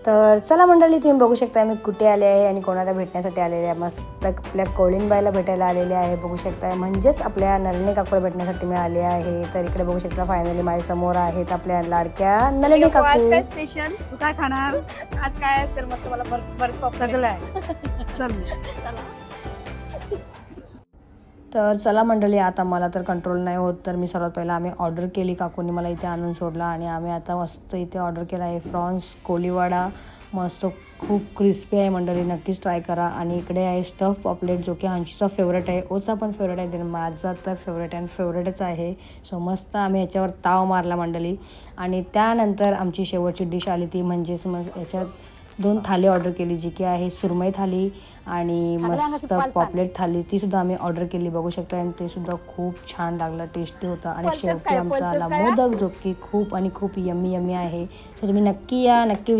तर चला मंडळी, तुम्ही बघू शकता मी कुठे आले आहे आणि कोणाला भेटण्यासाठी आलेले आहे. मस्त आपल्या कोळींबाईला भेटायला आलेले आहे बघू शकता, म्हणजेच आपल्या नलिनी काकूला भेटण्यासाठी मी आले आहे. तर इकडे बघू शकता फायनली माझ्या समोर आहेत आपल्या लाडक्या नलिनी काकू. आज काय स्पेशल, तू काय खाणार? आज काय असेल मस्त, मला बर्फ सगळं आहे. चला तर चला मंडळी, आता मला तर कंट्रोल नाही होत, तर मी सर्वात पहिला आम्ही ऑर्डर केली. काकूंनी मला इथे आणून सोडला आणि आम्ही आता मस्त इथे ऑर्डर केला आहे प्रॉन्स कोळीवाडा. मस्त खूप क्रिस्पी आहे मंडळी, नक्कीच ट्राय करा. आणि इकडे आहे स्टफ पॉपलेट, जो की आमचीचा फेवरेट आहे. ओचा पण फेवरेट आहे, माझा तर फेवरेट आहे, फेवरेटच आहे. सो मस्त आम्ही याच्यावर ताव मारला मंडळी. आणि त्यानंतर आमची शेवटची डिश आली ती म्हणजेच याच्यात 2 थाली ऑर्डर केली, जी की आहे सुरमई थाली आणि मस्त पॉपलेट थाली. ती सुद्धा आम्ही ऑर्डर केली बघू शकता, आणि ते सुद्धा खूप छान लागलं, टेस्टी होतं. आणि शेवटी आमचा आला मोदक, जो की खूप आणि खूप यम्मी आहे. सो तुम्ही नक्की या, नक्की